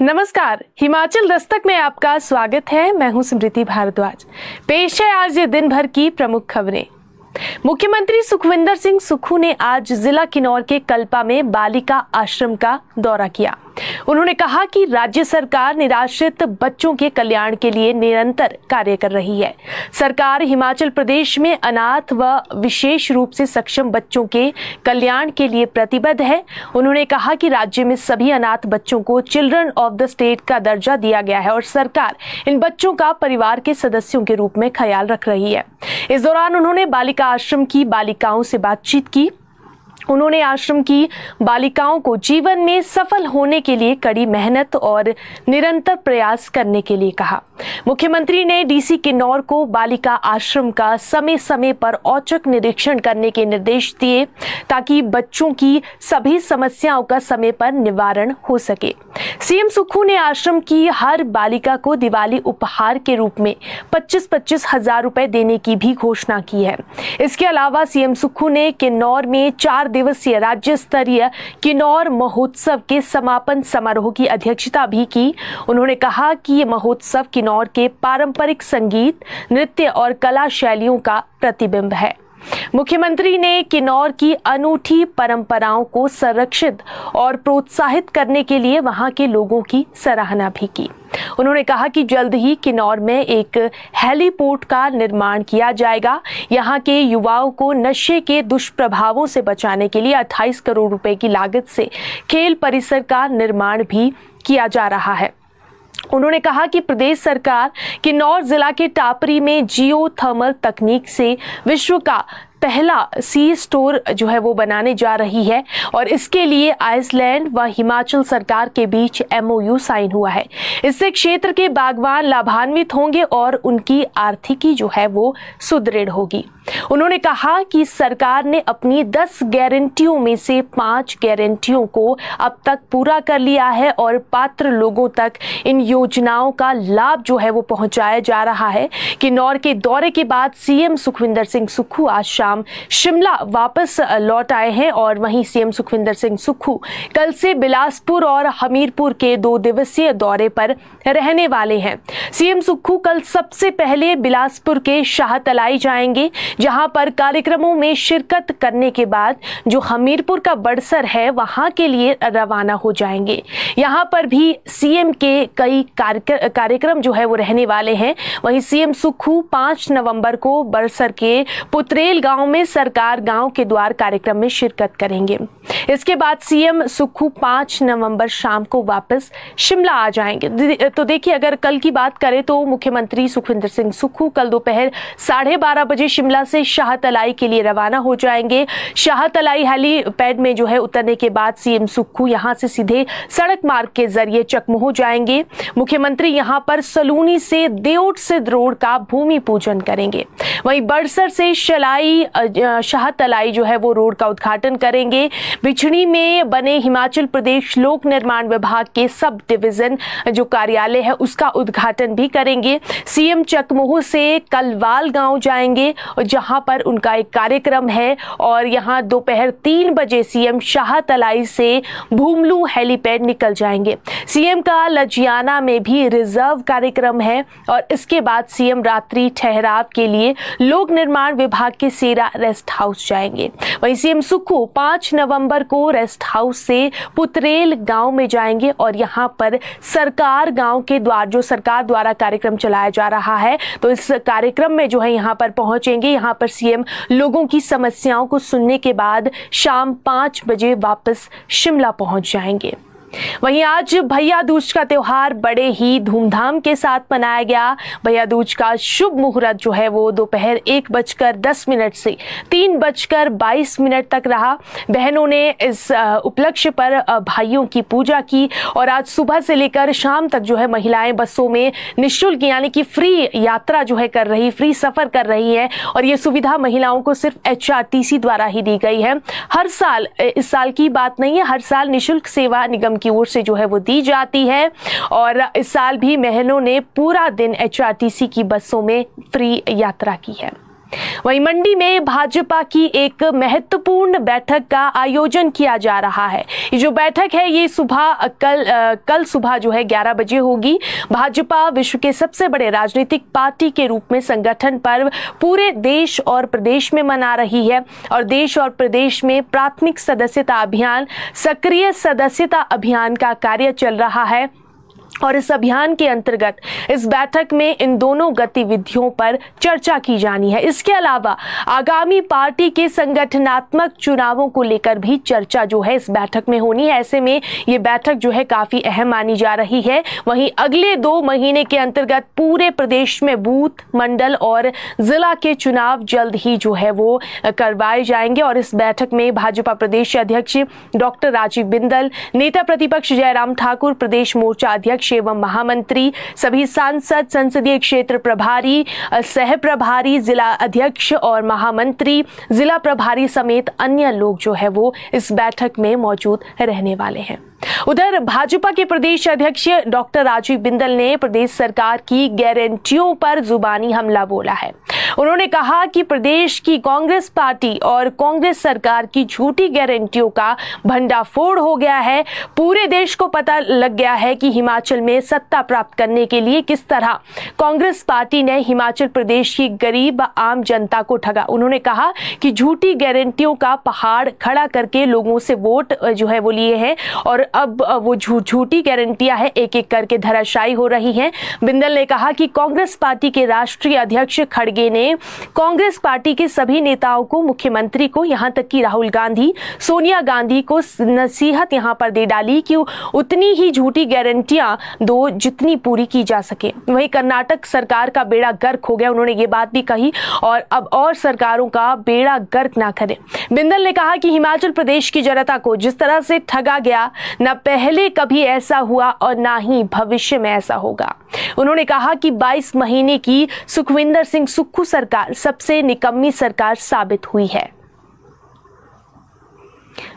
नमस्कार, हिमाचल दस्तक में आपका स्वागत है। मैं हूं स्मृति भारद्वाज। पेश है आज दिन भर की प्रमुख खबरें। मुख्यमंत्री सुखविंदर सिंह सुक्खू ने आज जिला किन्नौर के कल्पा में बालिका आश्रम का दौरा किया। उन्होंने कहा कि राज्य सरकार निराश्रित बच्चों के कल्याण के लिए निरंतर कार्य कर रही है। सरकार हिमाचल प्रदेश में अनाथ व विशेष रूप से सक्षम बच्चों के कल्याण के लिए प्रतिबद्ध है। उन्होंने कहा कि राज्य में सभी अनाथ बच्चों को चिल्ड्रन ऑफ द स्टेट का दर्जा दिया गया है और सरकार इन बच्चों का परिवार के सदस्यों के रूप में ख्याल रख रही है। इस दौरान उन्होंने बालिका आश्रम की बालिकाओं से बातचीत की। उन्होंने आश्रम की बालिकाओं को जीवन में सफल होने के लिए कड़ी मेहनत और निरंतर प्रयास करने के लिए कहा। मुख्यमंत्री ने डीसी किन्नौर को बालिका आश्रम का समय समय पर औचक निरीक्षण करने के निर्देश दिए ताकि बच्चों की सभी समस्याओं का समय पर निवारण हो सके। सीएम सुक्खू ने आश्रम की हर बालिका को दिवाली उपहार के रूप में 25-25 हजार रुपए देने की भी घोषणा की है। इसके अलावा सीएम सुक्खू ने किन्नौर में 4 दिवसीय राज्य स्तरीय किन्नौर महोत्सव के समापन समारोह की अध्यक्षता भी की। उन्होंने कहा कि ये महोत्सव किन्नौर के पारंपरिक संगीत, नृत्य और कला शैलियों का प्रतिबिंब है। मुख्यमंत्री ने किन्नौर की अनूठी परंपराओं को संरक्षित और प्रोत्साहित करने के लिए वहां के लोगों की सराहना भी की। उन्होंने कहा कि जल्द ही किन्नौर में एक हेलीपोर्ट का निर्माण किया जाएगा। यहां के युवाओं को नशे के दुष्प्रभावों से बचाने के लिए 28 करोड़ रुपए की लागत से खेल परिसर का निर्माण भी किया जा रहा है। उन्होंने कहा कि प्रदेश सरकार किन्नौर जिला के टापरी में जियो थर्मल तकनीक से विश्व का पहला सी स्टोर जो है वो बनाने जा रही है और इसके लिए आइसलैंड व हिमाचल सरकार के बीच MOU साइन हुआ है। इससे क्षेत्र के बागवान लाभान्वित होंगे और उनकी आर्थिकी जो है वो सुदृढ़ होगी। उन्होंने कहा कि सरकार ने अपनी 10 गारंटियों में से 5 गारंटियों को अब तक पूरा कर लिया है और पात्र लोगों तक इन योजनाओं का लाभ जो है वो पहुंचाया जा रहा है। किन्नौर के दौरे के बाद सीएम सुखविंदर सिंह सुक्खू आज शाम शिमला वापस लौट आए हैं और वहीं सीएम सुखविंदर सिंह सुक्खू कल से बिलासपुर और हमीरपुर के 2 दिवसीय दौरे पर रहने वाले हैं। सीएम सुक्खू कल सबसे पहले बिलासपुर के शाहतलाई जाएंगे, जहां पर कार्यक्रमों में शिरकत करने के बाद जो हमीरपुर का बड़सर है वहां के लिए रवाना हो जाएंगे। यहां पर भी सीएम के कई कार्यक्रम जो है वो रहने वाले हैं। वहीं सीएम सुक्खू 5 नवंबर को बड़सर के पुत्रेल गांव में सरकार गांव के द्वार कार्यक्रम में शिरकत करेंगे। इसके बाद सीएम सुक्खू 5 नवंबर शाम को वापस शिमला आ जाएंगे। तो देखिए, अगर कल की बात करें तो मुख्यमंत्री सुखविंदर सिंह सुक्खू कल दोपहर 12:30 बजे शिमला से शाहतलाई के लिए रवाना हो जाएंगे। शाहतलाई हेलीपैड में जो है उतरने के बाद सीएम सुक्खू यहां से सीधे सड़क मार्ग के जरिए चकमोह जाएंगे। मुख्यमंत्री यहां पर सलूनी से देओट सिद्ध रोड का भूमि पूजन करेंगे। वहीं बड़सर से शाहतलाई जो है वो रोड का उद्घाटन करेंगे। बिछड़ी में बने हिमाचल प्रदेश लोक निर्माण विभाग के सब डिवीजन जो कार्यालय है उसका उद्घाटन भी करेंगे। सीएम चकमोह से कलवाल गांव जाएंगे जहां पर उनका एक कार्यक्रम है और यहां दोपहर 3 बजे सीएम शाहतलाई से भूमलू हेलीपैड निकल जाएंगे। सीएम का लजियाना में भी रिजर्व कार्यक्रम है और इसके बाद सीएम रात्रि ठहराव के लिए लोक निर्माण विभाग के सेरा रेस्ट हाउस जाएंगे। वहीं सीएम सुक्खू 5 नवंबर को रेस्ट हाउस से पुत्रेल गांव में जाएंगे और यहां पर सरकार गांव के द्वार जो सरकार द्वारा कार्यक्रम चलाया जा रहा है तो इस कार्यक्रम में जो है यहां पर पहुंचेंगे। यहां पर सीएम लोगों की समस्याओं को सुनने के बाद शाम 5 बजे वापस शिमला पहुंच जाएंगे। वहीं आज भैया दूज का त्योहार बड़े ही धूमधाम के साथ मनाया गया। भैया दूज का शुभ मुहूर्त जो है वो दोपहर 1:10 से 3:22 तक रहा। बहनों ने इस उपलक्ष्य पर भाइयों की पूजा की और आज सुबह से लेकर शाम तक जो है महिलाएं बसों में निःशुल्क यानी कि फ्री यात्रा जो है फ्री सफर कर रही है और ये सुविधा महिलाओं को सिर्फ HRTC द्वारा ही दी गई है। हर साल, इस साल की बात नहीं है, हर साल निःशुल्क सेवा निगम की ओर से जो है वो दी जाती है और इस साल भी बहनों ने पूरा दिन HRTC की बसों में फ्री यात्रा की है। वहीं मंडी में भाजपा की एक महत्वपूर्ण बैठक का आयोजन किया जा रहा है। ये जो बैठक है ये कल सुबह जो है 11 बजे होगी। भाजपा विश्व के सबसे बड़े राजनीतिक पार्टी के रूप में संगठन पर्व पूरे देश और प्रदेश में मना रही है और देश और प्रदेश में प्राथमिक सदस्यता अभियान, सक्रिय सदस्यता अभियान का कार्य चल रहा है और इस अभियान के अंतर्गत इस बैठक में इन दोनों गतिविधियों पर चर्चा की जानी है। इसके अलावा आगामी पार्टी के संगठनात्मक चुनावों को लेकर भी चर्चा जो है इस बैठक में होनी है। ऐसे में ये बैठक जो है काफी अहम मानी जा रही है। वहीं अगले 2 महीने के अंतर्गत पूरे प्रदेश में बूथ, मंडल और जिला के चुनाव जल्द ही जो है वो करवाए जाएंगे और इस बैठक में भाजपा प्रदेश अध्यक्ष डॉक्टर राजीव बिंदल, नेता प्रतिपक्ष जयराम ठाकुर, प्रदेश मोर्चा अध्यक्ष एवं महामंत्री, सभी सांसद, संसदीय क्षेत्र प्रभारी, सह प्रभारी, जिला अध्यक्ष और महामंत्री, जिला प्रभारी समेत अन्य लोग जो है वो इस बैठक में मौजूद रहने वाले हैं। उधर भाजपा के प्रदेश अध्यक्ष डॉक्टर राजीव बिंदल ने प्रदेश सरकार की गारंटियों पर जुबानी हमला बोला है। उन्होंने कहा कि प्रदेश की कांग्रेस पार्टी और कांग्रेस सरकार की झूठी गारंटियों का भंडाफोड़ हो गया है। पूरे देश को पता लग गया है कि हिमाचल में सत्ता प्राप्त करने के लिए किस तरह कांग्रेस पार्टी ने हिमाचल प्रदेश की गरीब आम जनता को ठगा। उन्होंने कहा कि झूठी गारंटियों का पहाड़ खड़ा करके लोगों से वोट जो है वो लिए हैं और अब वो झूठी गारंटियां है एक एक करके धराशायी हो रही हैं। बिंदल ने कहा कि कांग्रेस पार्टी के राष्ट्रीय अध्यक्ष खड़गे ने कांग्रेस पार्टी के सभी नेताओं को, मुख्यमंत्री को, यहां तक कि राहुल गांधी, सोनिया गांधी को नसीहत यहां पर दे डाली कि उतनी ही झूठी गारंटियां दो जितनी पूरी की जा सके। वहीं कर्नाटक सरकार का बेड़ा गर्क हो गया, उन्होंने ये बात भी कही और अब और सरकारों का बेड़ा गर्क ना करें। बिंदल ने कहा कि हिमाचल प्रदेश की जनता को जिस तरह से ठगा गया, न पहले कभी ऐसा हुआ और ना ही भविष्य में ऐसा होगा। उन्होंने कहा कि 22 महीने की सुखविंदर सिंह सुक्खू सरकार सबसे निकम्मी सरकार साबित हुई है।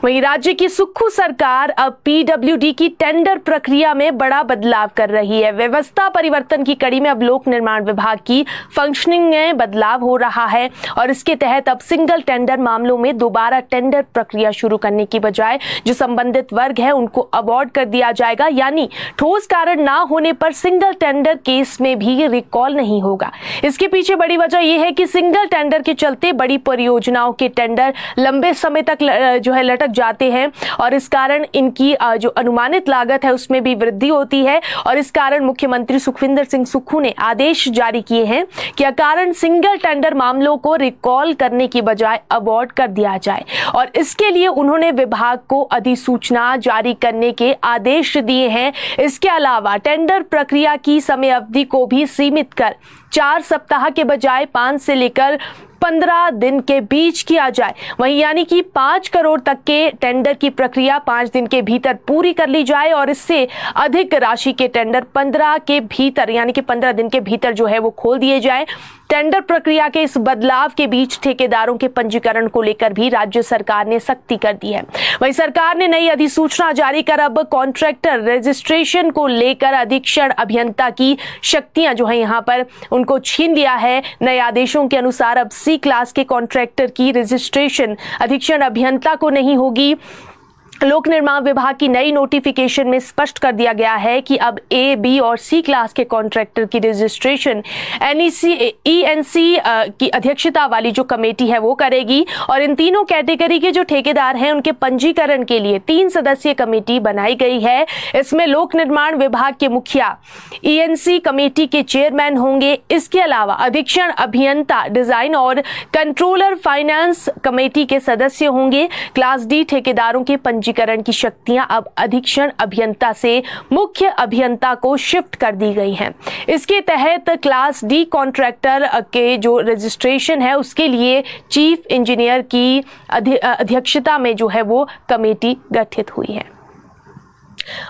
वहीं राज्य की सुक्खू सरकार अब पीडब्ल्यूडी की टेंडर प्रक्रिया में बड़ा बदलाव कर रही है। व्यवस्था परिवर्तन की कड़ी में अब लोक निर्माण विभाग की फंक्शनिंग में बदलाव हो रहा है और इसके तहत अब सिंगल टेंडर मामलों में दोबारा टेंडर प्रक्रिया शुरू करने की बजाय जो संबंधित वर्ग है उनको अवार्ड कर दिया जाएगा, यानी ठोस कारण ना होने पर सिंगल टेंडर केस में भी रिकॉल नहीं होगा। इसके पीछे बड़ी वजह यह है कि सिंगल टेंडर के चलते बड़ी परियोजनाओं के टेंडर लंबे समय तक जो है लटक जाते हैं और इस कारण इनकी जो अनुमानित लागत है उसमें भी वृद्धि होती है और इस कारण मुख्यमंत्री सुखविंदर सिंह सुक्खू ने आदेश जारी किए हैं कि अकारण सिंगल टेंडर मामलों को रिकॉल करने की बजाय अवार्ड कर दिया जाए और इसके लिए उन्होंने विभाग को अधिसूचना जारी करने के आदेश दिए हैं। इसके अलावा टेंडर प्रक्रिया की समय अवधि को भी सीमित कर 4 सप्ताह के बजाय 5 से लेकर 15 दिन के बीच किया जाए। वहीं यानी कि 5 करोड़ तक के टेंडर की प्रक्रिया 5 दिन के भीतर पूरी कर ली जाए और इससे अधिक राशि के टेंडर 15 के भीतर यानी कि 15 दिन के भीतर जो है वो खोल दिए जाए। टेंडर प्रक्रिया के इस बदलाव के बीच ठेकेदारों के पंजीकरण को लेकर भी राज्य सरकार ने सख्ती कर दी है। वहीं सरकार ने नई अधिसूचना जारी कर अब कॉन्ट्रैक्टर रजिस्ट्रेशन को लेकर अधीक्षण अभियंता की शक्तियां जो है यहाँ पर उनको छीन लिया है। नए आदेशों के अनुसार अब सी क्लास के कॉन्ट्रैक्टर की रजिस्ट्रेशन अधीक्षण अभियंता को नहीं होगी। लोक निर्माण विभाग की नई नोटिफिकेशन में स्पष्ट कर दिया गया है कि अब ए, बी और सी क्लास के कॉन्ट्रैक्टर की रजिस्ट्रेशन ईएनसी की अध्यक्षता वाली जो कमेटी है वो करेगी और इन तीनों कैटेगरी के जो ठेकेदार हैं उनके पंजीकरण के लिए 3 सदस्यीय कमेटी बनाई गई है। इसमें लोक निर्माण विभाग के मुखिया ईएनसी कमेटी के चेयरमैन होंगे। इसके अलावा अधीक्षण अभियंता डिजाइन और कंट्रोलर फाइनेंस कमेटी के सदस्य होंगे। क्लास डी ठेकेदारों के पंजीकरण की शक्तियां अब अधीक्षण अभियंता से मुख्य अभियंता को शिफ्ट कर दी गई हैं। इसके तहत क्लास डी कॉन्ट्रैक्टर के जो रजिस्ट्रेशन है उसके लिए चीफ इंजीनियर की अध्यक्षता में जो है वो कमेटी गठित हुई है।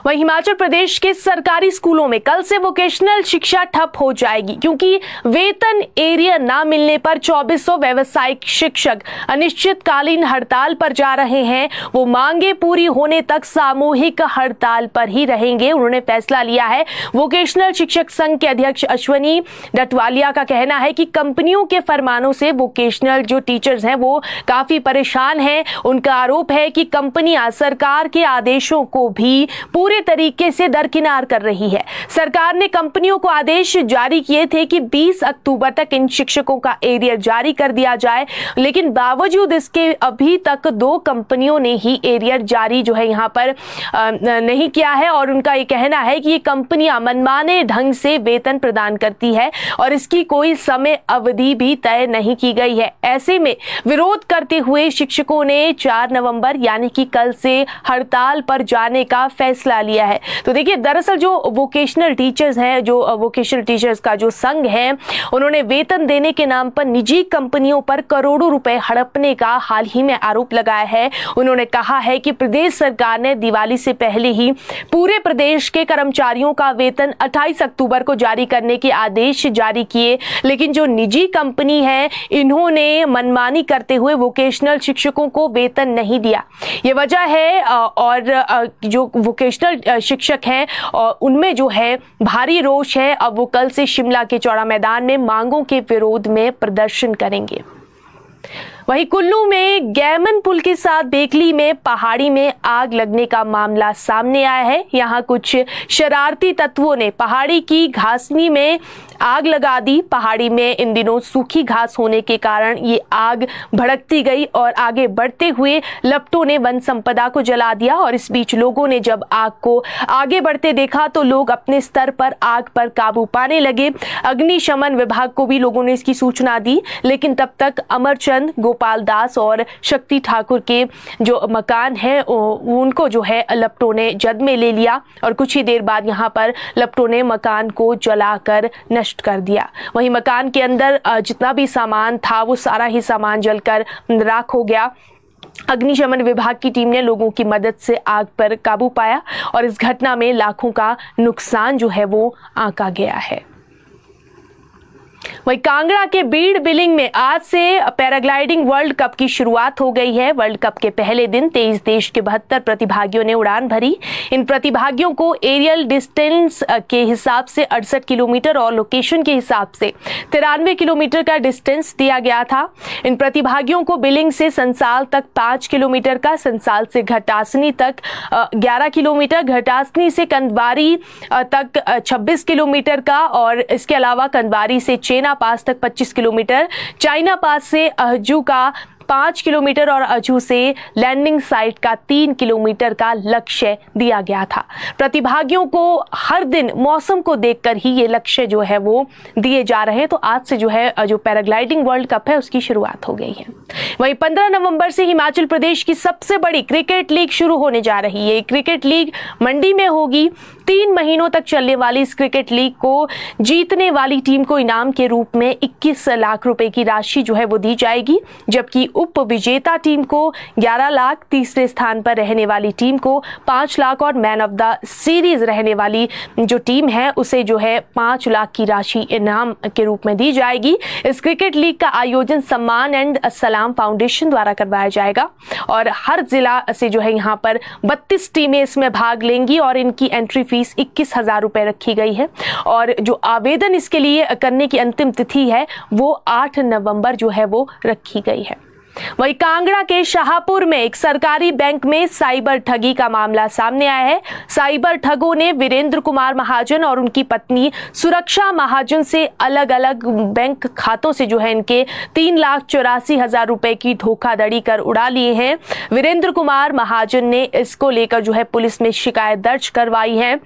वहीं हिमाचल प्रदेश के सरकारी स्कूलों में कल से वोकेशनल शिक्षा ठप हो जाएगी, क्योंकि वेतन एरियर ना मिलने पर 2400 व्यावसायिक शिक्षक अनिश्चितकालीन हड़ताल पर जा रहे हैं। वो मांगे पूरी होने तक सामूहिक हड़ताल पर ही रहेंगे। उन्होंने फैसला लिया है। वोकेशनल शिक्षक संघ के अध्यक्ष अश्वनी डटवालिया का कहना है कि कंपनियों के फरमानों से वोकेशनल जो टीचर्स हैं वो काफी परेशान हैं। उनका आरोप है कि कंपनियां सरकार के आदेशों को भी पूरे तरीके से दरकिनार कर रही है। सरकार ने कंपनियों को आदेश जारी किए थे कि 20 अक्टूबर तक इन शिक्षकों का एरियर जारी कर दिया जाए, लेकिन बावजूद इसके अभी तक 2 कंपनियों ने ही एरियर जारी जो है यहाँ पर नहीं किया है। और उनका ये कहना है कि ये कंपनियां मनमाने ढंग से वेतन प्रदान करती है और इसकी कोई समय अवधि भी तय नहीं की गई है। ऐसे में विरोध करते हुए शिक्षकों ने 4 नवंबर यानी कि कल से हड़ताल पर जाने का फैसला लिया है। तो देखिए, दरअसल जो वोकेशनल टीचर्स हैं, जो वोकेशनल टीचर्स का जो संघ है, उन्होंने वेतन देने के नाम पर निजी कंपनियों पर करोड़ों रुपए हड़पने का हाल ही में आरोप लगाया है। उन्होंने कहा है कि प्रदेश सरकार ने दिवाली से पहले ही पूरे प्रदेश के कर्मचारियों का वेतन 28 अक्टूबर को जारी करने के आदेश जारी किए, लेकिन जो निजी कंपनी है इन्होंने मनमानी करते हुए वोकेशनल शिक्षकों को वेतन नहीं दिया। ये वजह है। और जो वोकेशनल शिक्षक हैं और उनमें जो है भारी रोष है। अब वो कल से शिमला के चौड़ा मैदान में मांगों के विरोध में प्रदर्शन करेंगे। वहीं कुल्लू में गैमन पुल के साथ बेकली में पहाड़ी में आग लगने का मामला सामने आया है। यहां कुछ शरारती तत्वों ने पहाड़ी की घासनी में आग लगा दी। पहाड़ी में इन दिनों सूखी घास होने के कारण ये आग भड़कती गई और आगे बढ़ते हुए लपटों ने वन संपदा को जला दिया। और इस बीच लोगों ने जब आग को आगे बढ़ते देखा तो लोग अपने स्तर पर आग पर काबू पाने लगे। अग्निशमन विभाग को भी लोगों ने इसकी सूचना दी, लेकिन तब तक अमरचंद, गोपाल दास और शक्ति ठाकुर के जो मकान है उनको जो है लपटों ने जद में ले लिया और कुछ ही देर बाद यहां पर लपटों ने मकान को जलाकर नष्ट कर दिया। वहीं मकान के अंदर जितना भी सामान था वो सारा ही सामान जलकर राख हो गया। अग्निशमन विभाग की टीम ने लोगों की मदद से आग पर काबू पाया और इस घटना में लाखों का नुकसान जो है वो आंका गया है। वहीं कांगड़ा के बीड़ बिलिंग में आज से पैराग्लाइडिंग वर्ल्ड कप की शुरुआत हो गई है। वर्ल्ड कप के पहले दिन 23 देश के 72 प्रतिभागियों ने उड़ान भरी। इन प्रतिभागियों को एरियल डिस्टेंस के हिसाब से 68 किलोमीटर और लोकेशन के हिसाब से 93 किलोमीटर का डिस्टेंस दिया गया था। इन प्रतिभागियों को बिलिंग से संसाल तक 5 किलोमीटर का, संसाल से घटासनी तक 11 किलोमीटर, घटासनी से कंदवारी तक 26 किलोमीटर का और इसके अलावा कंदवारी से चेना पास तक 25 किलोमीटर, चाइना पास से अहजू का 5 किलोमीटर और अजू से लैंडिंग साइट का 3 किलोमीटर का लक्ष्य दिया गया था। प्रतिभागियों को हर दिन मौसम को देखकर ही ये लक्ष्य जो है वो दिए जा रहे हैं। तो आज से जो है जो पैराग्लाइडिंग वर्ल्ड कप है उसकी शुरुआत हो गई है। वहीं 15 नवंबर से हिमाचल प्रदेश की सबसे बड़ी क्रिकेट लीग शुरू होने जा रही है। क्रिकेट लीग मंडी में होगी। 3 महीनों तक चलने वाली इस क्रिकेट लीग को जीतने वाली टीम को इनाम के रूप में 21 लाख रुपए की राशि जो है वो दी जाएगी, जबकि उप विजेता टीम को 11 लाख, तीसरे स्थान पर रहने वाली टीम को 5 लाख और मैन ऑफ द सीरीज रहने वाली जो टीम है उसे जो है 5 लाख की राशि इनाम के रूप में दी जाएगी। इस क्रिकेट लीग का आयोजन सम्मान एंड सलाम फाउंडेशन द्वारा करवाया जाएगा और हर जिला से जो है यहाँ पर 32 टीमें इसमें भाग लेंगी और इनकी एंट्री फीस 21,000 रुपए रखी गई है और जो आवेदन इसके लिए करने की अंतिम तिथि है वो 8 नवंबर जो है वो रखी गई है। वहीं कांगड़ा के शाहपुर में एक सरकारी बैंक में साइबर ठगी का मामला सामने आया है। साइबर ठगों ने वीरेंद्र कुमार महाजन और उनकी पत्नी सुरक्षा महाजन से अलग अलग बैंक खातों से जो है इनके 3,84,000 रुपए की धोखाधड़ी कर उड़ा लिए हैं। वीरेंद्र कुमार महाजन ने इसको लेकर जो है पुलिस में शिकायत दर्ज करवाई है।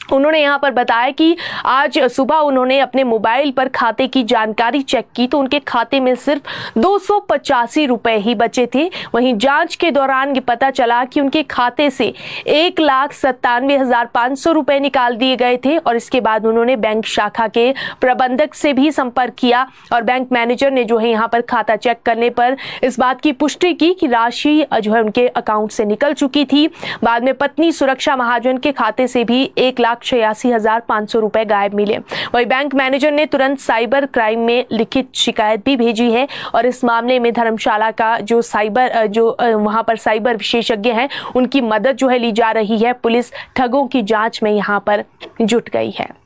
उन्होंने यहाँ पर बताया कि आज सुबह उन्होंने अपने मोबाइल पर खाते की जानकारी चेक की तो उनके खाते में सिर्फ 285 रुपए ही बचे थे। वहीं जांच के दौरान ये पता चला कि उनके खाते से 1,97,500 रुपए निकाल दिए गए थे और इसके बाद उन्होंने बैंक शाखा के प्रबंधक से भी संपर्क किया और बैंक मैनेजर ने जो है यहाँ पर खाता चेक करने पर इस बात की पुष्टि की कि राशि जो है उनके अकाउंट से निकल चुकी थी। बाद में पत्नी सुरक्षा महाजन के खाते से भी 1,86,500 रुपए गायब मिले। वही बैंक मैनेजर ने तुरंत साइबर क्राइम में लिखित शिकायत भी भेजी है और इस मामले में धर्मशाला का जो वहां पर साइबर विशेषज्ञ हैं उनकी मदद जो है ली जा रही है। पुलिस ठगों की जांच में यहां पर जुट गई है।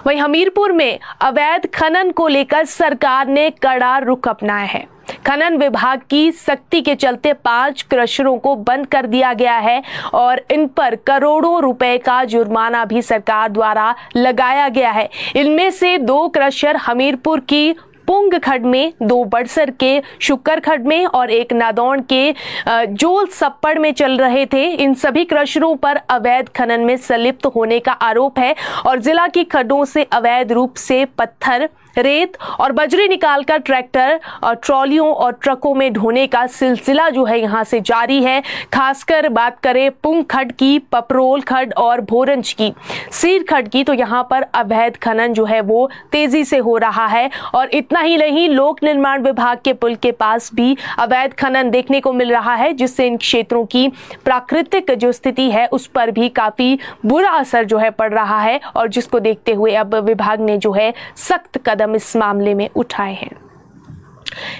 वहीं हमीरपुर में अवैध खनन को लेकर सरकार ने कड़ा रुख अपनाया है। खनन विभाग की सख्ती के चलते 5 क्रशरों को बंद कर दिया गया है और इन पर करोड़ों रुपए का जुर्माना भी सरकार द्वारा लगाया गया है। इनमें से 2 क्रशर हमीरपुर की पुंग खड्ड में, 2 बड़सर के शुक्कर खड्ड में और 1 नादौन के जोल सप्पड़ में चल रहे थे। इन सभी क्रशरों पर अवैध खनन में संलिप्त होने का आरोप है और जिला की खड्डों से अवैध रूप से पत्थर, रेत और बजरी निकालकर ट्रैक्टर और ट्रॉलियों और ट्रकों में ढोने का सिलसिला जो है यहां से जारी है। खासकर बात करें पुंग खड्ड की, पपरोल खड्ड और भोरंज की, सीर खड्ड की, तो यहां पर अवैध खनन जो है वो तेजी से हो रहा है। और इतना ही नहीं, लोक निर्माण विभाग के पुल के पास भी अवैध खनन देखने को मिल रहा है, जिससे इन क्षेत्रों की प्राकृतिक जो स्थिति है उस पर भी काफी बुरा असर जो है पड़ रहा है और जिसको देखते हुए अब विभाग ने जो है सख्त कदम इस मामले में उठाए हैं।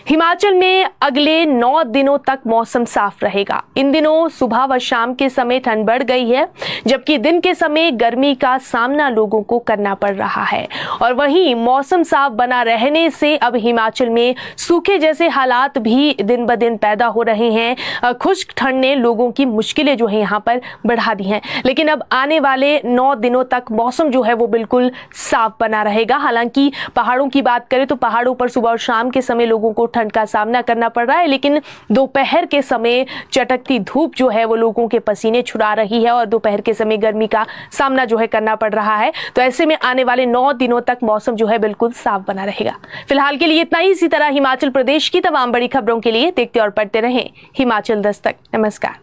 हिमाचल में अगले 9 दिनों तक मौसम साफ रहेगा। इन दिनों सुबह व शाम के समय ठंड बढ़ गई है, जबकि दिन के समय गर्मी का सामना लोगों को करना पड़ रहा है। और वहीं मौसम साफ बना रहने से अब हिमाचल में सूखे जैसे हालात भी दिन ब दिन पैदा हो रहे हैं। खुश्क ठंड ने लोगों की मुश्किलें जो है यहाँ पर बढ़ा दी हैं। लेकिन अब आने वाले 9 दिनों तक मौसम जो है वो बिल्कुल साफ बना रहेगा। हालांकि पहाड़ों की बात करें तो पहाड़ों पर सुबह और शाम के समय लोगों को ठंड का सामना करना पड़ रहा है, लेकिन दोपहर के समय चटकती धूप जो है वो लोगों के पसीने छुड़ा रही है और दोपहर के समय गर्मी का सामना जो है करना पड़ रहा है। तो ऐसे में आने वाले 9 दिनों तक मौसम जो है बिल्कुल साफ बना रहेगा। फिलहाल के लिए इतना ही। इसी तरह हिमाचल प्रदेश की तमाम बड़ी खबरों के लिए देखते और पढ़ते रहें हिमाचल दस्तक। नमस्कार।